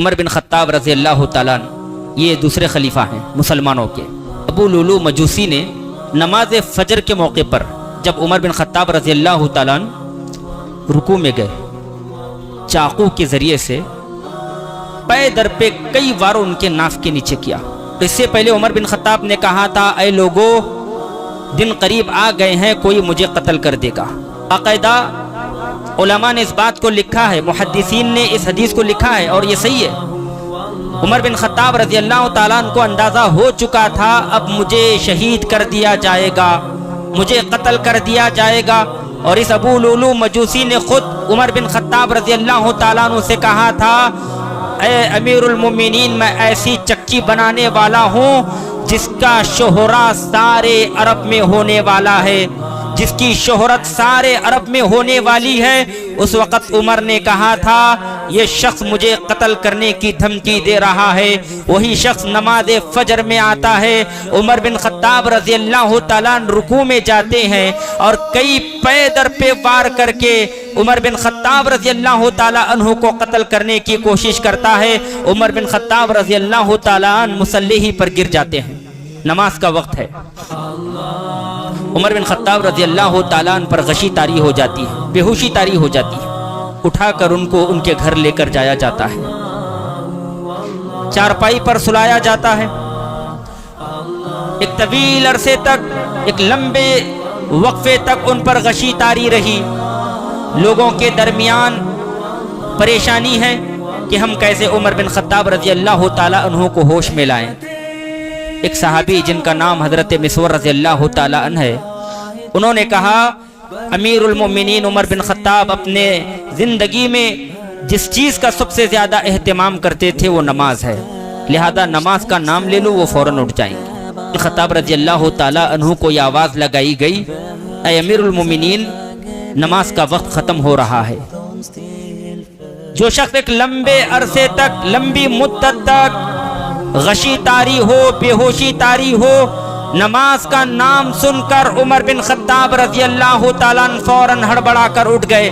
عمر بن خطاب رضی اللہ تعالیٰ یہ دوسرے خلیفہ ہیں مسلمانوں کے۔ ابو لولو مجوسی نے نماز فجر کے موقع پر جب عمر بن خطاب رضی اللہ تعالیٰ رکوع میں گئے، چاقو کے ذریعے سے پے در پہ کئی بار ان کے ناف کے نیچے کیا۔ اس سے پہلے عمر بن خطاب نے کہا تھا، اے لوگو، دن قریب آ گئے ہیں، کوئی مجھے قتل کر دے گا۔ باقاعدہ علماء نے اس بات کو لکھا ہے، محدثین نے اس حدیث کو لکھا ہے اور یہ صحیح ہے۔ عمر بن خطاب رضی اللہ تعالیٰ عنہ کو اندازہ ہو چکا تھا اب مجھے شہید کر دیا جائے گا، مجھے قتل کر دیا جائے گا، اور اس ابو لولو مجوسی نے خود عمر بن خطاب رضی اللہ تعالیٰ عنہ سے کہا تھا، اے امیر المومنین، میں ایسی چکی بنانے والا ہوں جس کا شہرہ سارے عرب میں ہونے والا ہے، جس کی شہرت سارے عرب میں ہونے والی ہے۔ اس وقت عمر نے کہا تھا، یہ شخص مجھے قتل کرنے کی دھمکی دے رہا ہے، وہی شخص نماز فجر میں آتا ہے۔ عمر بن خطاب رضی اللہ تعالیٰ رکوع میں جاتے ہیں اور کئی پے در پہ وار کر کے عمر بن خطاب رضی اللہ تعالیٰ عنہ کو قتل کرنے کی کوشش کرتا ہے۔ عمر بن خطاب رضی اللہ تعالیٰ عنہ مصلی پر گر جاتے ہیں، نماز کا وقت ہے۔ عمر بن خطاب رضی اللہ تعالیٰ عنہ پر غشی طاری ہو جاتی ہے، بے ہوشی طاری ہو جاتی ہے، اٹھا کر ان کو ان کے گھر لے کر جایا جاتا ہے، چارپائی پر سلایا جاتا ہے۔ ایک طویل عرصے تک، ایک لمبے وقفے تک ان پر غشی طاری رہی۔ لوگوں کے درمیان پریشانی ہے کہ ہم کیسے عمر بن خطاب رضی اللہ تعالیٰ عنہ کو ہوش میں لائیں۔ ایک صحابی جن کا نام حضرت مسور رضی اللہ تعالیٰ عنہ ہے، انہوں نے کہا، امیر المومنین عمر بن خطاب اپنے زندگی میں جس چیز کا سب سے زیادہ اہتمام کرتے تھے وہ نماز ہے، لہذا نماز کا نام لے لو وہ فوراً اٹھ جائیں گے۔ خطاب رضی اللہ تعالیٰ عنہ کو یہ آواز لگائی گئی، اے امیر المومنین، نماز کا وقت ختم ہو رہا ہے۔ جو شخص ایک لمبے عرصے تک، لمبی مدت تک غشی طاری ہو، بے ہوشی طاری ہو، نماز کا نام سن کر عمر بن خطاب رضی اللہ تعالیٰ عنہ فوراً ہڑبڑا کر اٹھ گئے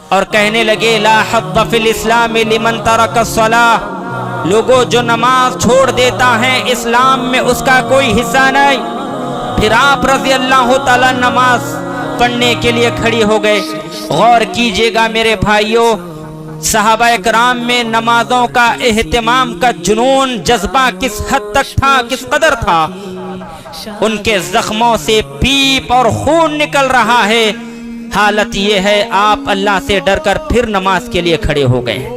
اور کہنے لگے، لا حظ فی الاسلام لمن ترک الصلاۃ، لوگوں جو نماز چھوڑ دیتا ہے اسلام میں اس کا کوئی حصہ نہیں۔ پھر آپ رضی اللہ تعالیٰ نماز پڑھنے کے لیے کھڑی ہو گئے۔ غور کیجئے گا میرے بھائیوں، صحابہ کرام میں نمازوں کا اہتمام کا جنون، جذبہ کس حد تک تھا، کس قدر تھا۔ ان کے زخموں سے پیپ اور خون نکل رہا ہے، حالت یہ ہے آپ اللہ سے ڈر کر پھر نماز کے لیے کھڑے ہو گئے۔